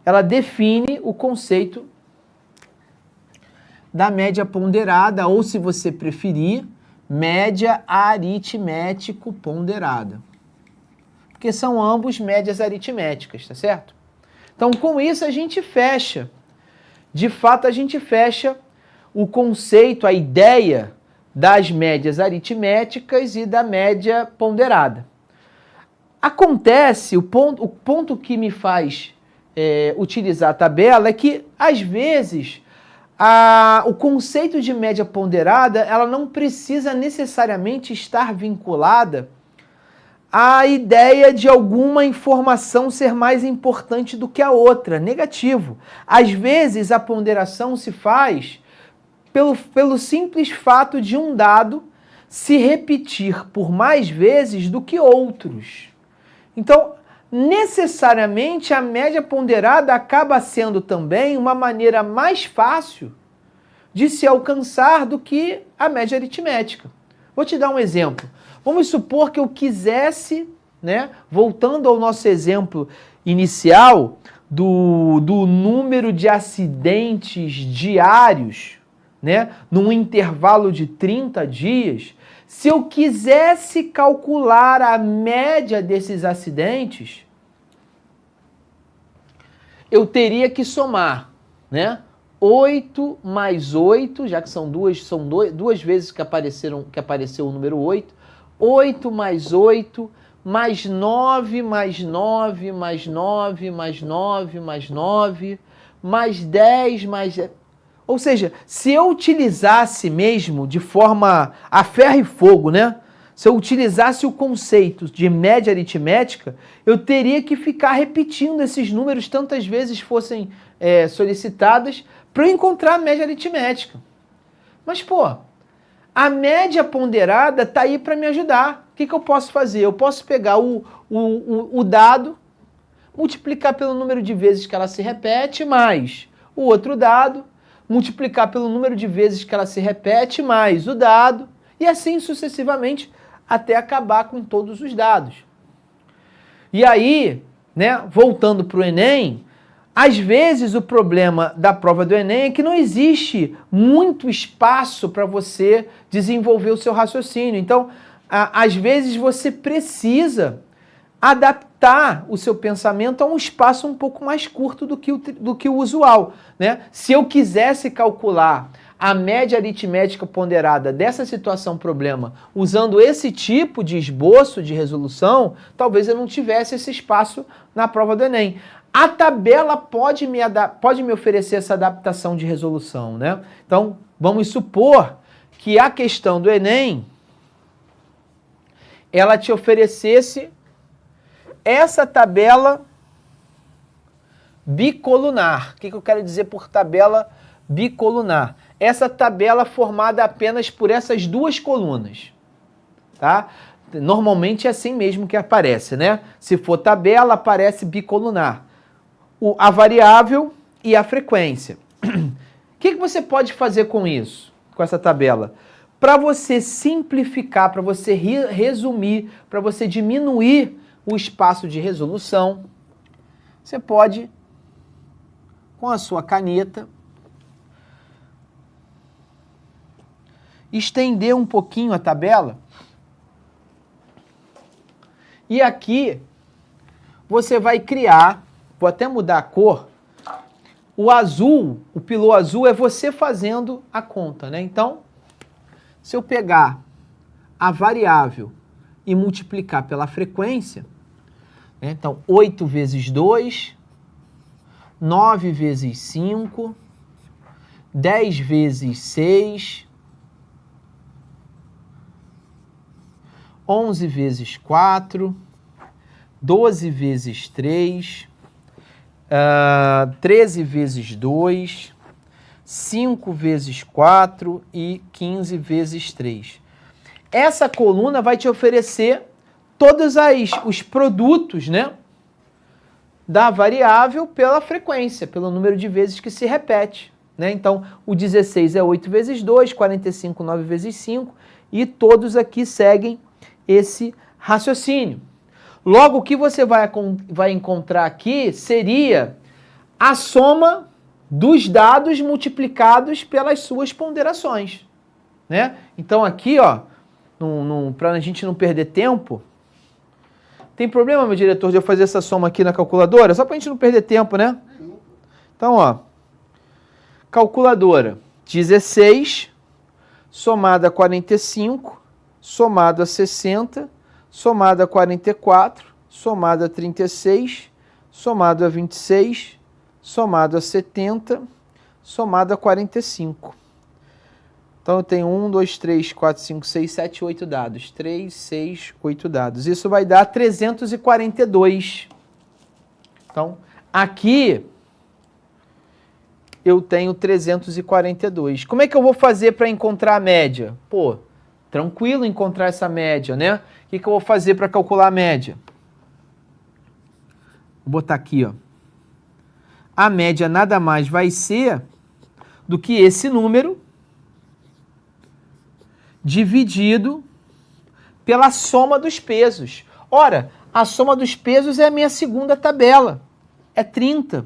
ela define o conceito da média ponderada, ou se você preferir, média aritmético ponderada. Porque são ambos médias aritméticas, tá certo? Então, com isso a gente fecha. De fato, a gente fecha o conceito, a ideia das médias aritméticas e da média ponderada. Acontece, o ponto que me faz utilizar a tabela é que, às vezes, o conceito de média ponderada, ela não precisa necessariamente estar vinculada à ideia de alguma informação ser mais importante do que a outra. Negativo. Às vezes, a ponderação se faz pelo simples fato de um dado se repetir por mais vezes do que outros. Então, necessariamente, a média ponderada acaba sendo também uma maneira mais fácil de se alcançar do que a média aritmética. Vou te dar um exemplo. Vamos supor que eu quisesse, né, voltando ao nosso exemplo inicial do número de acidentes diários, né, num intervalo de 30 dias, se eu quisesse calcular a média desses acidentes, eu teria que somar, né? 8 mais 8, já que são duas vezes que apareceu o número 8, 8 mais 8, mais 9, mais 9, mais 9, mais 9, mais 9, mais 10, mais 10. Ou seja, se eu utilizasse mesmo de forma a ferro e fogo, né? Se eu utilizasse o conceito de média aritmética, eu teria que ficar repetindo esses números tantas vezes fossem solicitadas para eu encontrar a média aritmética. Mas, pô, a média ponderada está aí para me ajudar. O que eu posso fazer? Eu posso pegar o dado, multiplicar pelo número de vezes que ela se repete, mais o outro dado, multiplicar pelo número de vezes que ela se repete, mais o dado, e assim sucessivamente, até acabar com todos os dados. E aí, né, voltando para o Enem, às vezes o problema da prova do Enem é que não existe muito espaço para você desenvolver o seu raciocínio. Então, às vezes você precisa adaptar o seu pensamento a um espaço um pouco mais curto do que o usual, né? Se eu quisesse calcular a média aritmética ponderada dessa situação problema usando esse tipo de esboço de resolução, talvez eu não tivesse esse espaço na prova do Enem. A tabela pode me oferecer essa adaptação de resolução, né? Então, vamos supor que a questão do Enem, ela te oferecesse essa tabela bicolunar. O que eu quero dizer por tabela bicolunar? Essa tabela formada apenas por essas duas colunas, tá? Normalmente é assim mesmo que aparece, né? Se for tabela, aparece bicolunar. A variável e a frequência. O que você pode fazer com isso, com essa tabela? Para você simplificar, para você resumir, para você diminuir o espaço de resolução, você pode, com a sua caneta, estender um pouquinho a tabela. E aqui você vai criar, vou até mudar a cor, o azul, o pilô azul é você fazendo a conta, né? Então, se eu pegar a variável e multiplicar pela frequência, né? Então, 8 vezes 2, 9 vezes 5, 10 vezes 6, 11 vezes 4, 12 vezes 3, 13 vezes 2, 5 vezes 4 e 15 vezes 3. Essa coluna vai te oferecer todos os produtos, né, da variável pela frequência, pelo número de vezes que se repete, né? Então, o 16 é 8 vezes 2, 45, 9 vezes 5, e todos aqui seguem esse raciocínio. Logo, o que você vai encontrar aqui seria a soma dos dados multiplicados pelas suas ponderações, né? Então aqui, ó, para a gente não perder tempo, tem problema, meu diretor, de eu fazer essa soma aqui na calculadora? Só para a gente não perder tempo, né? Então, ó, calculadora, 16 somado a 45, somado a 60, somado a 44, somado a 36, somado a 26, somado a 70, somado a 45. Então eu tenho 1, 2, 3, 4, 5, 6, 7, 8 dados. 3, 6, 8 dados. Isso vai dar 342. Então, aqui eu tenho 342. Como é que eu vou fazer para encontrar a média? Pô, tranquilo encontrar essa média, né? O que eu vou fazer para calcular a média? Vou botar aqui, ó. A média nada mais vai ser do que esse número dividido pela soma dos pesos. Ora, a soma dos pesos é a minha segunda tabela, é 30.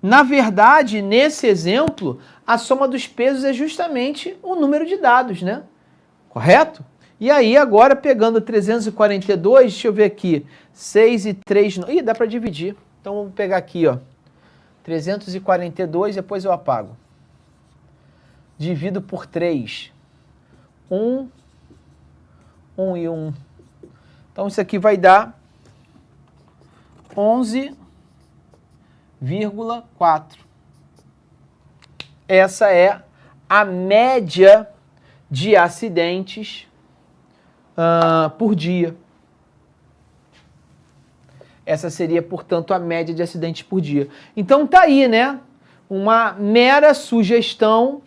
Na verdade, nesse exemplo, a soma dos pesos é justamente o número de dados, né? Correto? E aí, agora, pegando 342, deixa eu ver aqui, 6 e 3... Ih, dá para dividir. Então, vamos pegar aqui, ó, 342, depois eu apago. Divido por 3. 1 e 1. Então, isso aqui vai dar 11,4. Essa é a média de acidentes por dia. Essa seria, portanto, a média de acidentes por dia. Então, tá aí, né? Uma mera sugestão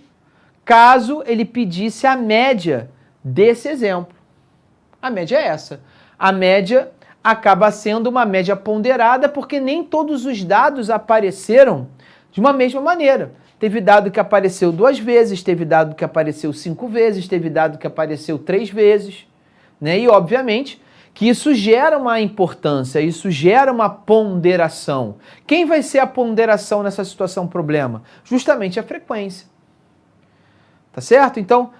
caso ele pedisse a média desse exemplo. A média é essa. A média acaba sendo uma média ponderada porque nem todos os dados apareceram de uma mesma maneira. Teve dado que apareceu 2 vezes, teve dado que apareceu 5 vezes, teve dado que apareceu 3 vezes, né? E, obviamente, que isso gera uma importância, isso gera uma ponderação. Quem vai ser a ponderação nessa situação problema? Justamente a frequência. Tá certo? Então,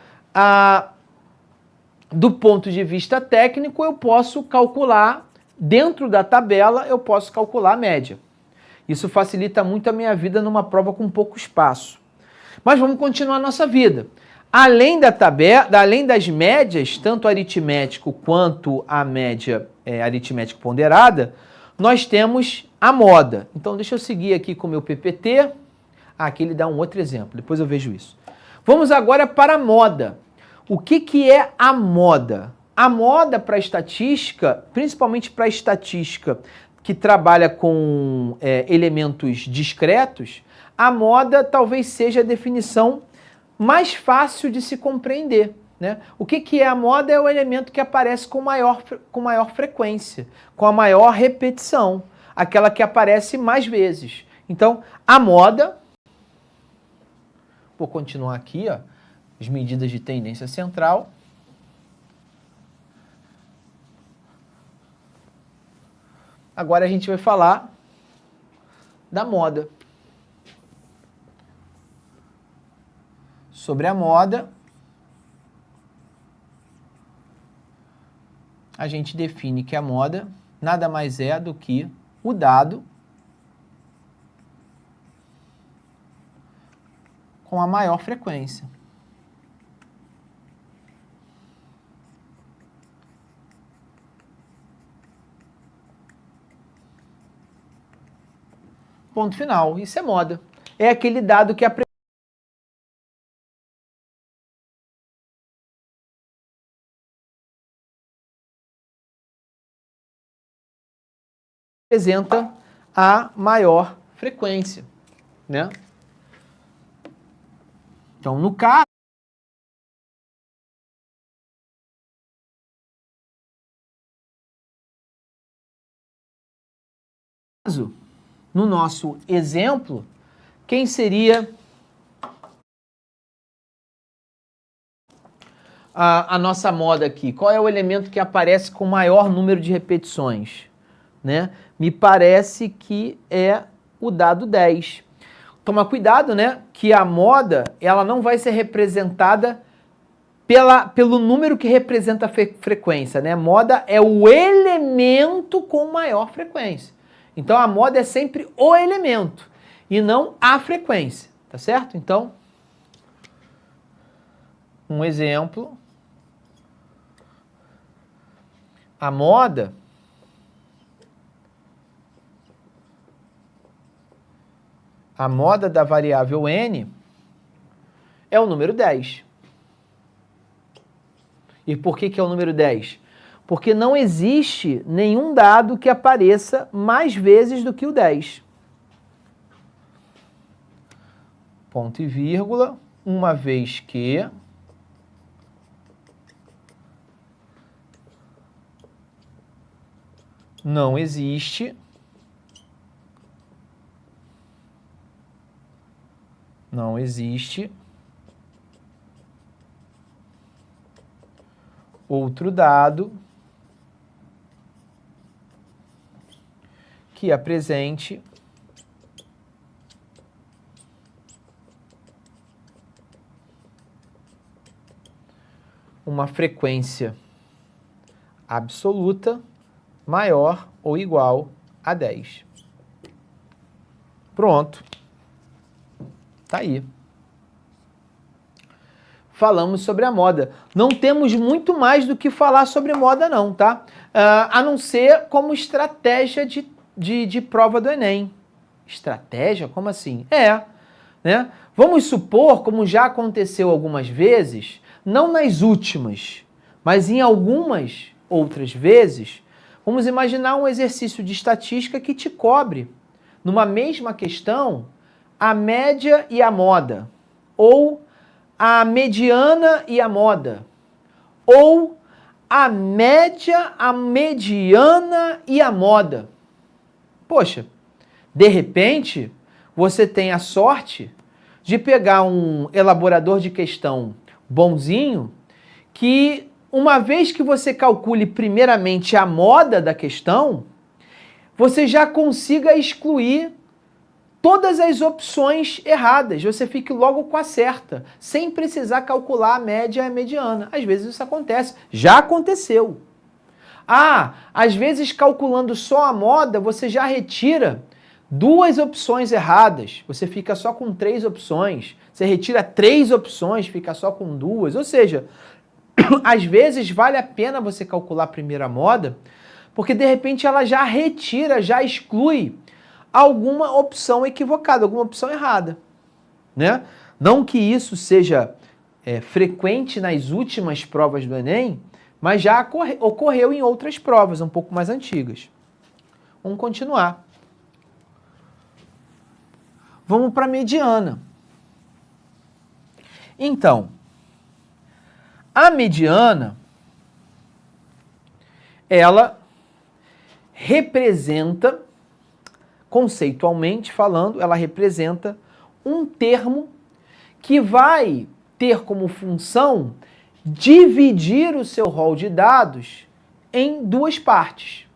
do ponto de vista técnico, eu posso calcular, dentro da tabela, eu posso calcular a média. Isso facilita muito a minha vida numa prova com pouco espaço. Mas vamos continuar a nossa vida. Além da tabela, além das médias, tanto aritmético quanto a média aritmético ponderada, nós temos a moda. Então, deixa eu seguir aqui com o meu PPT. Aqui ele dá um outro exemplo, depois eu vejo isso. Vamos agora para a moda. O que é a moda? A moda para a estatística, principalmente para a estatística que trabalha com elementos discretos, a moda talvez seja a definição mais fácil de se compreender, né? O que é a moda? É o elemento que aparece com maior frequência, com a maior repetição, aquela que aparece mais vezes. Então, a moda... Vou continuar aqui, ó, as medidas de tendência central. Agora a gente vai falar da moda. Sobre a moda, a gente define que a moda nada mais é do que o dado com a maior frequência. Ponto final. Isso é moda. É aquele dado que apresenta a maior frequência, né? Então, no caso, no nosso exemplo, quem seria a nossa moda aqui? Qual é o elemento que aparece com maior número de repetições, né? Me parece que é o dado 10. Toma cuidado, né? Que a moda, ela não vai ser representada pelo número que representa a frequência, né? Moda é o elemento com maior frequência. Então a moda é sempre o elemento e não a frequência, tá certo? Então, um exemplo. A moda da variável n é o número 10. E por que é o número 10? Porque não existe nenhum dado que apareça mais vezes do que o 10. Ponto e vírgula, uma vez que não existe outro dado que apresente uma frequência absoluta maior ou igual a 10. Pronto. Tá aí. Falamos sobre a moda. Não temos muito mais do que falar sobre moda não, tá? A não ser como estratégia de prova do Enem. Estratégia? Como assim? Né? Vamos supor, como já aconteceu algumas vezes, não nas últimas, mas em algumas outras vezes, vamos imaginar um exercício de estatística que te cobre, numa mesma questão, a média e a moda, ou a mediana e a moda, ou a média, a mediana e a moda. Poxa, de repente, você tem a sorte de pegar um elaborador de questão bonzinho que, uma vez que você calcule primeiramente a moda da questão, você já consiga excluir todas as opções erradas. Você fique logo com a certa, sem precisar calcular a média e a mediana. Às vezes isso acontece. Já aconteceu. Às vezes calculando só a moda, você já retira 2 opções erradas. Você fica só com 3 opções. Você retira 3 opções, fica só com 2. Ou seja, às vezes vale a pena você calcular primeiro a moda, porque de repente ela já retira, já exclui alguma opção equivocada, alguma opção errada, né? Não que isso seja frequente nas últimas provas do Enem, mas já ocorreu em outras provas, um pouco mais antigas. Vamos continuar. Vamos para a mediana. Então, a mediana, ela representa, conceitualmente falando, ela representa um termo que vai ter como função dividir o seu rol de dados em 2 partes,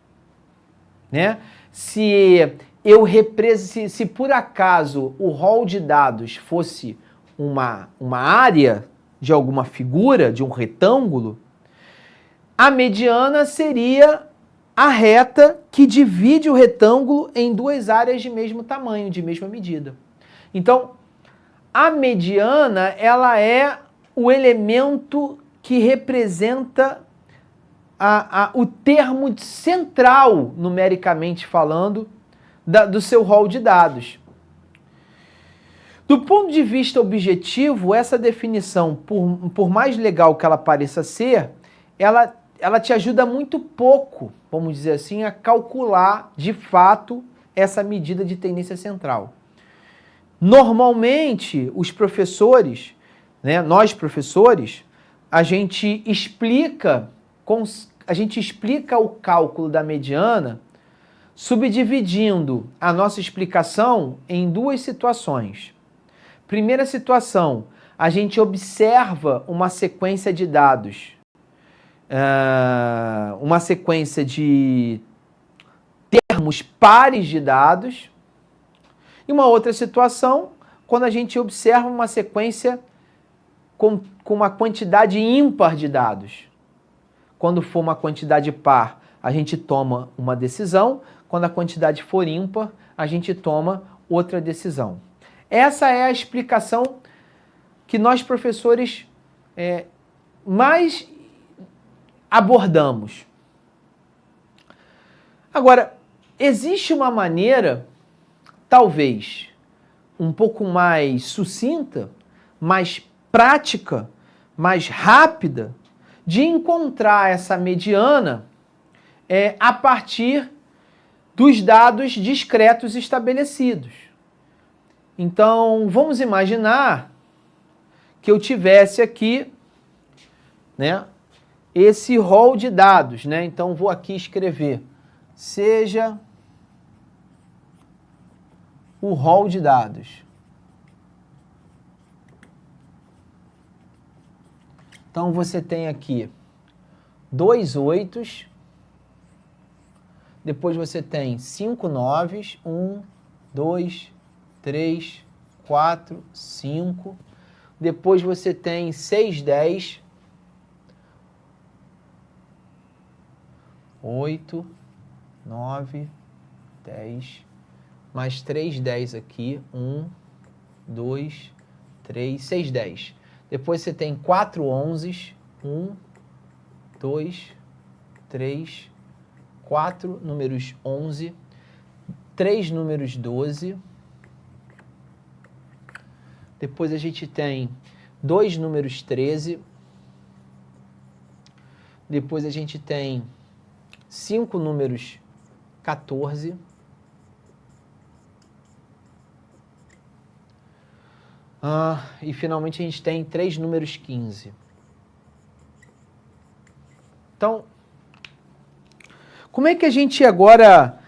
né? Se por acaso o rol de dados fosse uma área de alguma figura, de um retângulo, a mediana seria a reta que divide o retângulo em 2 áreas de mesmo tamanho, de mesma medida. Então, a mediana, ela é o elemento que representa o termo central, numericamente falando, do seu rol de dados. Do ponto de vista objetivo, essa definição, por mais legal que ela pareça ser, ela te ajuda muito pouco, vamos dizer assim, a calcular de fato essa medida de tendência central. Normalmente, os professores, né, nós professores, a gente explica o cálculo da mediana subdividindo a nossa explicação em 2 situações. Primeira situação, a gente observa uma sequência de dados, uma sequência de termos pares de dados, E uma outra situação, quando a gente observa uma sequência com uma quantidade ímpar de dados. Quando for uma quantidade par, a gente toma uma decisão. Quando a quantidade for ímpar, a gente toma outra decisão. Essa é a explicação que nós, professores, mais abordamos. Agora, existe uma maneira, talvez, um pouco mais sucinta, mais prática, mais rápida, de encontrar essa mediana a partir dos dados discretos estabelecidos. Então, vamos imaginar que eu tivesse aqui, né, esse rol de dados, né? Então, vou aqui escrever, seja o rol de dados. Então, você tem aqui 2 8s, depois você tem 5 9s, 1, 2, 3, 4, 5, depois você tem 6 10, 8, 9, 10, mais 3 10 aqui, 1, 2, 3, 6 10. Depois você tem 4 11s, 1, 2, 3, 4 números 11, 3 números 12. Depois a gente tem 2 números 13. Depois a gente tem 5 números 14. E finalmente a gente tem 3 números 15. Então, como é que a gente agora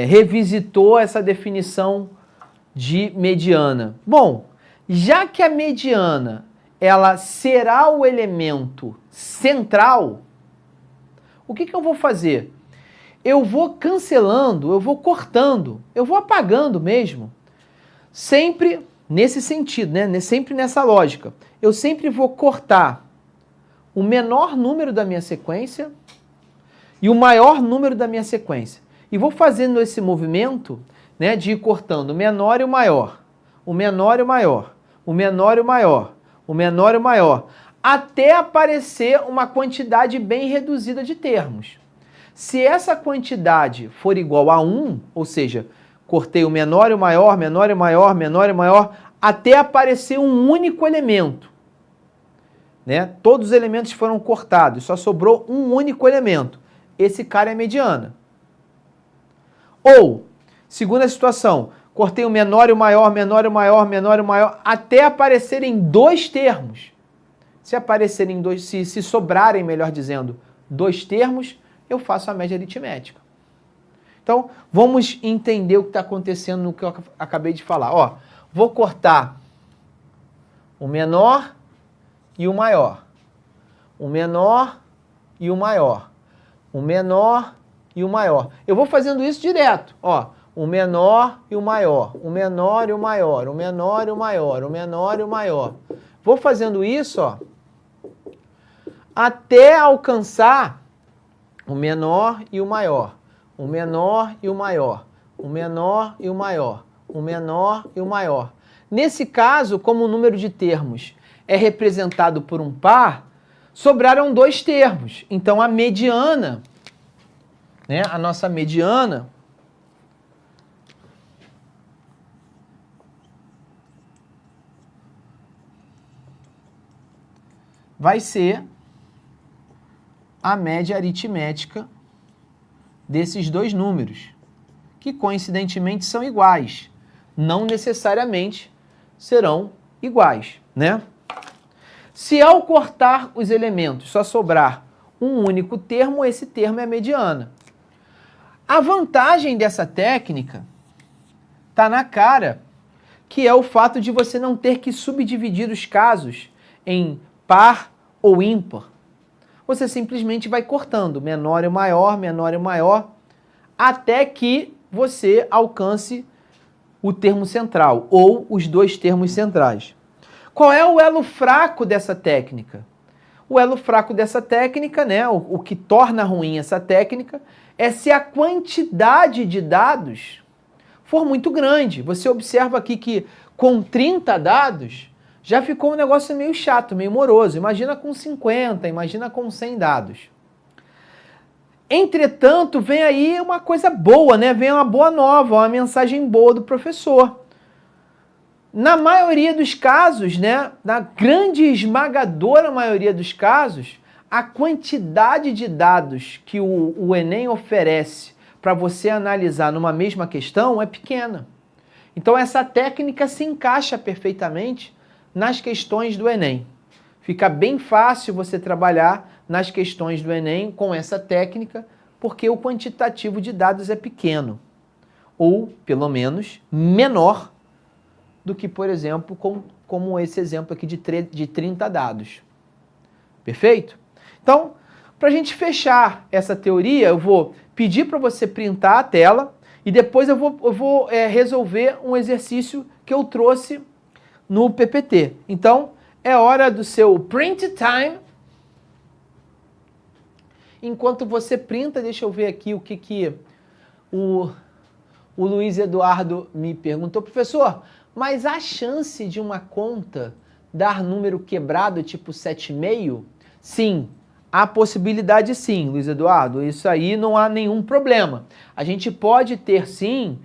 revisitou essa definição de mediana? Bom, já que a mediana ela será o elemento central, o que eu vou fazer? Eu vou cancelando, eu vou cortando, eu vou apagando mesmo, sempre nesse sentido, né? Sempre nessa lógica. Eu sempre vou cortar o menor número da minha sequência e o maior número da minha sequência. E vou fazendo esse movimento, né, de ir cortando o menor e o maior, o menor e o maior, o menor e o maior, o menor e o maior, até aparecer uma quantidade bem reduzida de termos. Se essa quantidade for igual a 1, ou seja, cortei o menor e o maior, menor e o maior, menor e o maior, até aparecer um único elemento. Né? Todos os elementos foram cortados, só sobrou um único elemento. Esse cara é mediana. Ou, segunda situação, cortei o menor e o maior, menor e o maior, menor e o maior, até aparecerem 2 termos. Se aparecerem 2, se sobrarem, melhor dizendo, 2 termos, eu faço a média aritmética. Então, vamos entender o que está acontecendo no que eu acabei de falar. Ó, vou cortar o menor e o maior. O menor e o maior. O menor e o maior. Eu vou fazendo isso direto. Ó, o menor e o maior. O menor e o maior. O menor e o maior. O menor e o maior. Vou fazendo isso, ó, até alcançar o menor e o maior. O menor e o maior. O menor e o maior. O menor e o maior. Nesse caso, como o número de termos é representado por um par, sobraram 2 termos. Então, a mediana, né, a nossa mediana, vai ser a média aritmética desses 2 números, que coincidentemente são iguais. Não necessariamente serão iguais, né? Se ao cortar os elementos só sobrar um único termo, esse termo é a mediana. A vantagem dessa técnica está na cara, que é o fato de você não ter que subdividir os casos em par ou ímpar. Você simplesmente vai cortando menor e o maior, até que você alcance o termo central, ou os dois termos centrais. Qual é o elo fraco dessa técnica? O elo fraco dessa técnica, né, o que torna ruim essa técnica, é se a quantidade de dados for muito grande. Você observa aqui que com 30 dados já ficou um negócio meio chato, meio moroso. Imagina com 50, imagina com 100 dados. Entretanto, vem aí uma coisa boa, né? Vem uma boa nova, uma mensagem boa do professor. Na maioria dos casos, né, na grande esmagadora maioria dos casos, a quantidade de dados que o Enem oferece para você analisar numa mesma questão é pequena. Então essa técnica se encaixa perfeitamente nas questões do Enem. Fica bem fácil você trabalhar nas questões do Enem com essa técnica, porque o quantitativo de dados é pequeno, ou pelo menos menor do que, por exemplo, como esse exemplo aqui de 30 dados. Perfeito? Então, para a gente fechar essa teoria, eu vou pedir para você printar a tela e depois eu vou resolver um exercício que eu trouxe no PPT. Então, é hora do seu print time. Enquanto você printa, deixa eu ver aqui o que o Luiz Eduardo me perguntou. Professor, mas a chance de uma conta dar número quebrado tipo 7,5? Sim, há possibilidade sim, Luiz Eduardo. Isso aí não há nenhum problema. A gente pode ter sim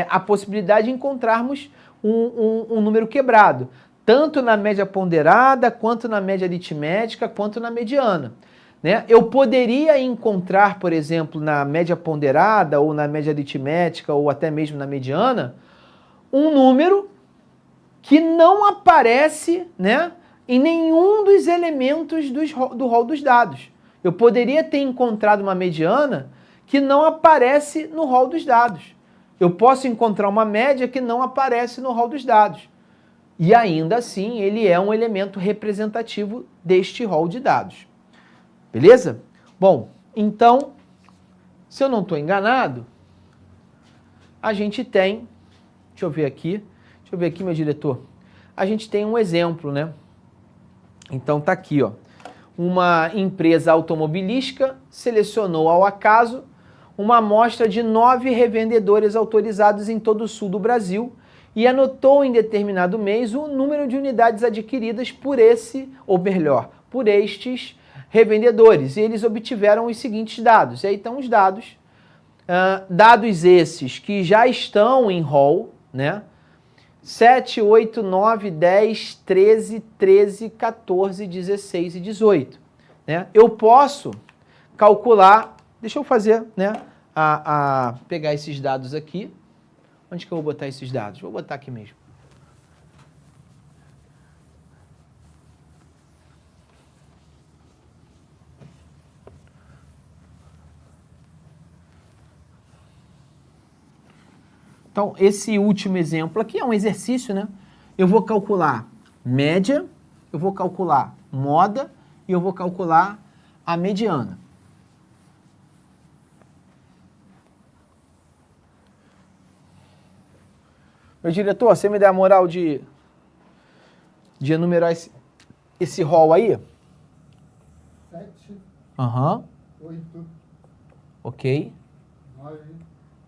a possibilidade de encontrarmos um número quebrado, tanto na média ponderada, quanto na média aritmética, quanto na mediana. Né? Eu poderia encontrar, por exemplo, na média ponderada, ou na média aritmética, ou até mesmo na mediana, um número que não aparece, né, em nenhum dos elementos do rol dos dados. Eu poderia ter encontrado uma mediana que não aparece no rol dos dados. Eu posso encontrar uma média que não aparece no rol dos dados. E ainda assim, ele é um elemento representativo deste rol de dados. Beleza? Bom, então, se eu não estou enganado, a gente tem... Deixa eu ver aqui, meu diretor. A gente tem um exemplo, né? Então tá aqui, ó. Uma empresa automobilística selecionou ao acaso uma amostra de 9 revendedores autorizados em todo o sul do Brasil e anotou em determinado mês o número de unidades adquiridas por por estes revendedores. E eles obtiveram os seguintes dados. E aí estão os dados. Dados esses que já estão em rol, né? 7, 8, 9, 10, 13, 13, 14, 16 e 18. Né? Eu posso calcular, deixa eu fazer, né? Pegar esses dados aqui. Onde que eu vou botar esses dados? Vou botar aqui mesmo. Então, esse último exemplo aqui é um exercício, né? Eu vou calcular média, eu vou calcular moda e eu vou calcular a mediana. Meu diretor, você me dá a moral de enumerar esse rol aí? 7. Aham. 8. Ok. 9.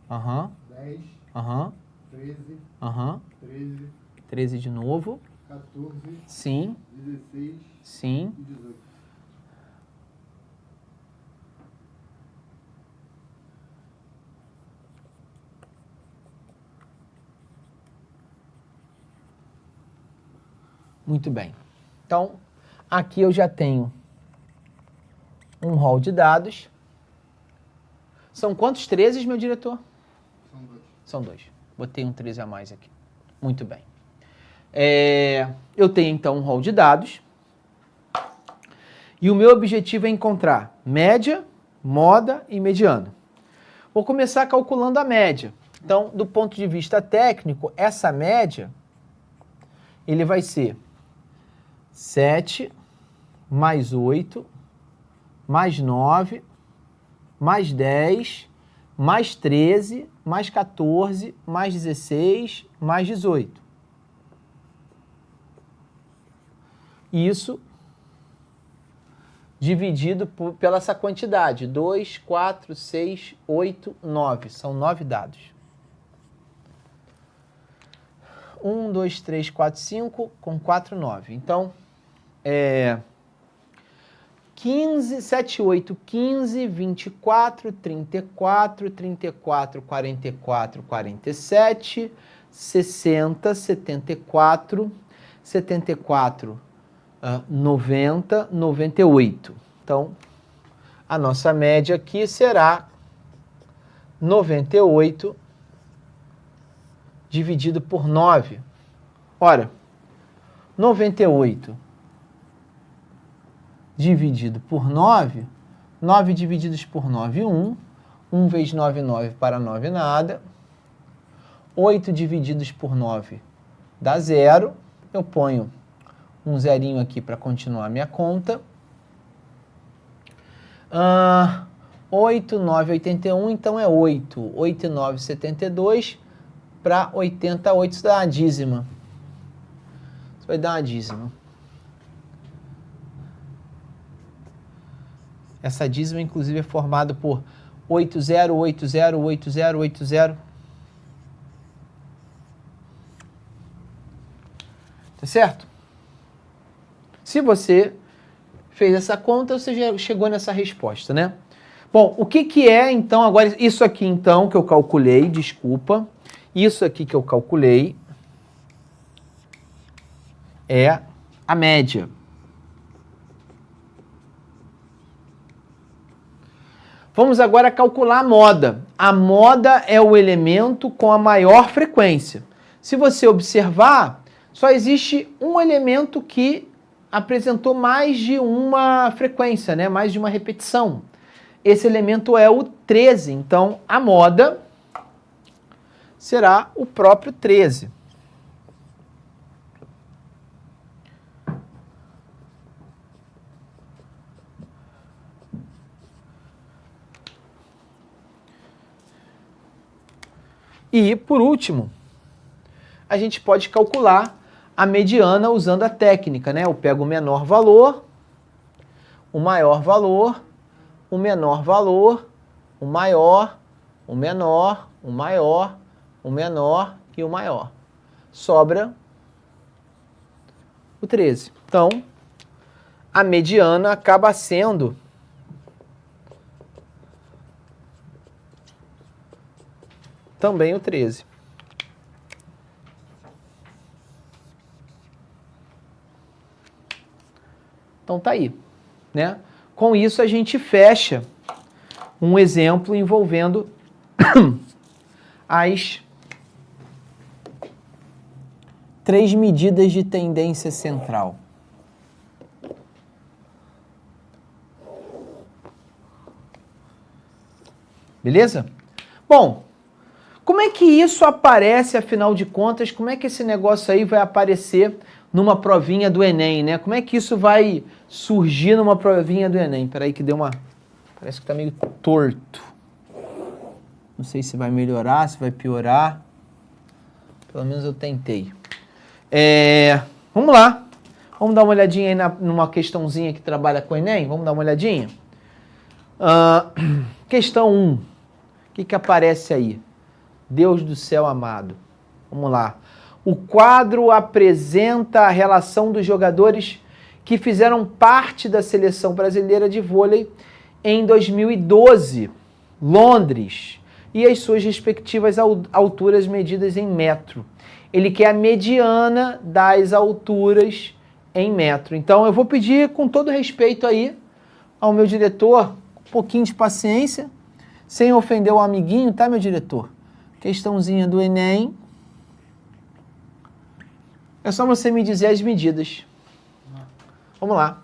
Aham. 10. Aham. 13. Aham. 13. 13 de novo. 14. Sim. 16. Sim. E 18. Muito bem. Então, aqui eu já tenho um rol de dados. São quantos 13, meu diretor? São 2. São 2. Botei um 13 a mais aqui. Muito bem. Eu tenho, então, um rol de dados. E o meu objetivo é encontrar média, moda e mediana. Vou começar calculando a média. Então, do ponto de vista técnico, essa média, ele vai ser 7 mais 8 mais 9 mais 10 mais 13 mais 14, mais 16, mais 18. Isso dividido pela essa quantidade. 2, 4, 6, 8, 9. São 9 dados. 1, 2, 3, 4, 5, com 4, 9. Então, 15, 7, 8, 15, 24, 34, 34, 44, 47, 60, 74, 74, 90, 98. Então, a nossa média aqui será 98 dividido por 9. Ora, 98 dividido por 9, 9 divididos por 9, 1. 1 vezes 9, 9 para 9, nada. 8 divididos por 9 dá 0. Eu ponho um zerinho aqui para continuar a minha conta. 8, 9, 81, então é 8. 8 e 9, 72. Para 88, isso dá uma dízima. Isso vai dar uma dízima. Essa dízima, inclusive, é formada por 80, 80, 80, 80. Tá certo? Se você fez essa conta, você já chegou nessa resposta, né? Bom, o que é, então, agora, isso aqui, então, que eu calculei, desculpa, isso aqui que eu calculei é a média. Vamos agora calcular a moda. A moda é o elemento com a maior frequência. Se você observar, só existe um elemento que apresentou mais de uma frequência, né? Mais de uma repetição. Esse elemento é o 13. Então, a moda será o próprio 13. E, por último, a gente pode calcular a mediana usando a técnica, né? Eu pego o menor valor, o maior valor, o menor valor, o maior, o menor, o maior, o menor e o maior. Sobra o 13. Então, a mediana acaba sendo também o 13. Então tá aí, né? Com isso a gente fecha um exemplo envolvendo as 3 medidas de tendência central. Beleza? Bom, como é que isso aparece, afinal de contas? Como é que esse negócio aí vai aparecer numa provinha do Enem, né? Como é que isso vai surgir numa provinha do Enem? Peraí que deu uma... Parece que tá meio torto. Não sei se vai melhorar, se vai piorar. Pelo menos eu tentei. Vamos lá. Vamos dar uma olhadinha aí numa questãozinha que trabalha com o Enem? Vamos dar uma olhadinha? Questão 1. O que aparece aí? Deus do céu amado. Vamos lá. O quadro apresenta a relação dos jogadores que fizeram parte da seleção brasileira de vôlei em 2012, Londres, e as suas respectivas alturas medidas em metro. Ele quer a mediana das alturas em metro. Então eu vou pedir com todo respeito aí ao meu diretor, um pouquinho de paciência, sem ofender o amiguinho, tá, meu diretor? Questãozinha do Enem. É só você me dizer as medidas. Vamos lá.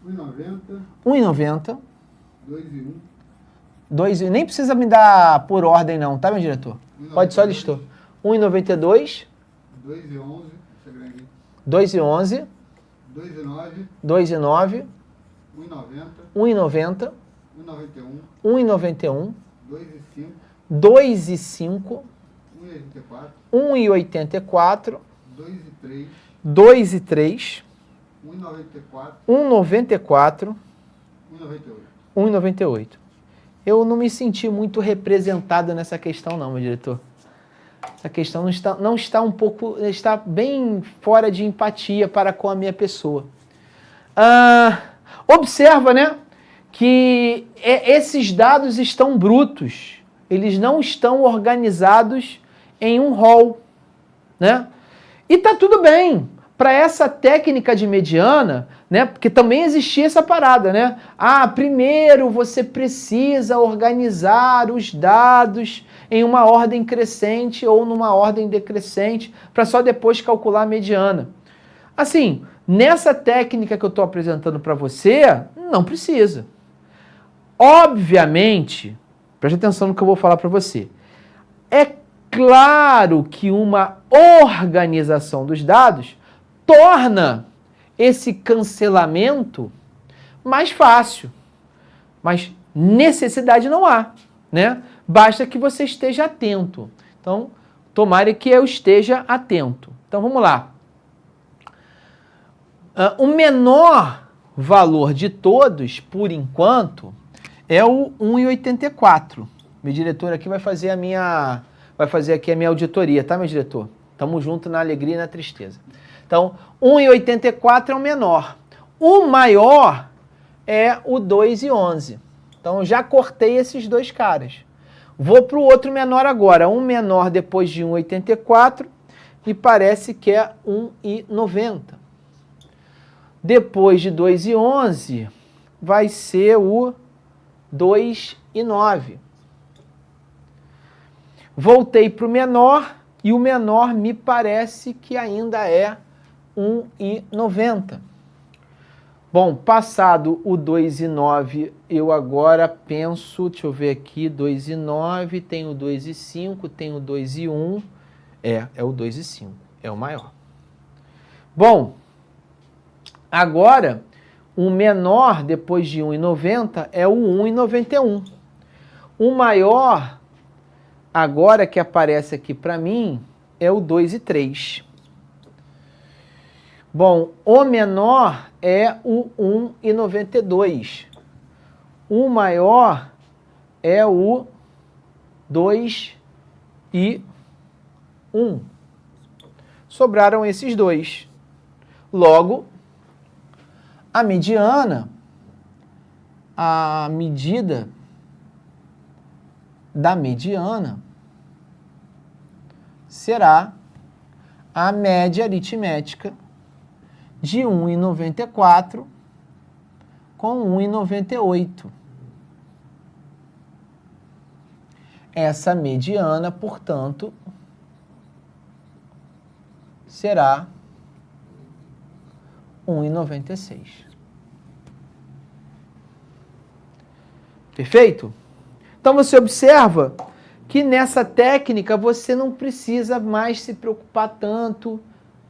1,90. 1,90. 2,1. 2, nem precisa me dar por ordem não, tá, meu diretor? 1,92. Pode só listou. 1,92. 2,11. 2,11. 2,9. 2,9. 1,90. 1,90. 1,91. 1,91. 2 e 5. 2 e 5. 1,84. 2 e 3. 1,94. 1,94. 1,98. 1,98. Eu não me senti muito representado nessa questão não, meu diretor. Essa questão não está um pouco, está bem fora de empatia para com a minha pessoa. Observa, né, que esses dados estão brutos. Eles não estão organizados em um rol, né? E tá tudo bem. Para essa técnica de mediana, né? Porque também existia essa parada, né? Primeiro você precisa organizar os dados em uma ordem crescente ou numa ordem decrescente para só depois calcular a mediana. Assim, nessa técnica que eu estou apresentando para você, não precisa. Obviamente, preste atenção no que eu vou falar para você. É claro que uma organização dos dados torna esse cancelamento mais fácil. Mas necessidade não há, né? Basta que você esteja atento. Então, tomara que eu esteja atento. Então, vamos lá. O menor valor de todos, por enquanto, é o 1,84. Meu diretor aqui vai fazer aqui a minha auditoria, tá, meu diretor? Tamo junto na alegria e na tristeza. Então, 1,84 é o menor. O maior é o 2,11. Então, eu já cortei esses dois caras. Vou para o outro menor agora. Um menor depois de 1,84 e parece que é 1,90. Depois de 2,11 vai ser o 2,9. Voltei para o menor e o menor me parece que ainda é 1,90. Bom, passado o 2,9, eu agora penso, deixa eu ver aqui, 2,9, tem o 2,5, tem o 2,1, é o 2,5, é o maior. Bom, agora o menor depois de 1,90 é o 1,91. O maior, agora que aparece aqui para mim, é o 2,3. Bom, o menor é o 1,92. O maior é o 2,1. Sobraram esses dois. Logo, a mediana, a medida da mediana será a média aritmética de 1,94 com 1,98. Essa mediana, portanto, será 1,96. Perfeito? Então você observa que nessa técnica você não precisa mais se preocupar tanto,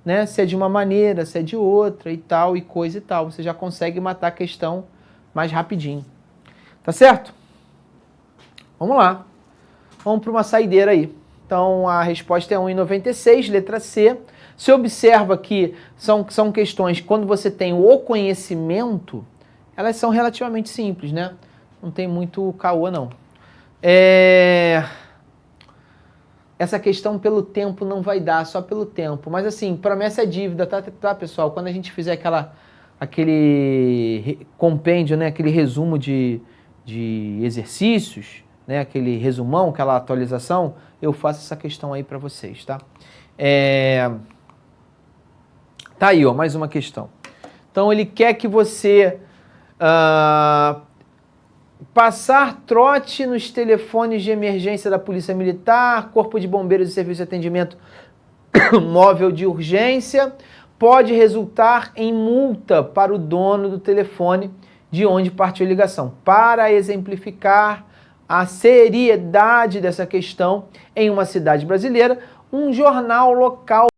né, se é de uma maneira, se é de outra e tal, e coisa e tal. Você já consegue matar a questão mais rapidinho. Tá certo? Vamos lá. Vamos para uma saideira aí. Então, a resposta é 1,96, letra C. Você observa que são questões, quando você tem o conhecimento, elas são relativamente simples, né? Não tem muito caô, não. Essa questão pelo tempo não vai dar, só pelo tempo. Mas assim, promessa é dívida, tá, pessoal? Quando a gente fizer aquele compêndio, né, aquele resumo de exercícios, né, aquele resumão, aquela atualização, eu faço essa questão aí para vocês, tá? Tá aí, ó, mais uma questão. Então, ele quer que você passar trote nos telefones de emergência da Polícia Militar, Corpo de Bombeiros e Serviço de Atendimento Móvel de Urgência, pode resultar em multa para o dono do telefone de onde partiu a ligação. Para exemplificar a seriedade dessa questão em uma cidade brasileira, um jornal local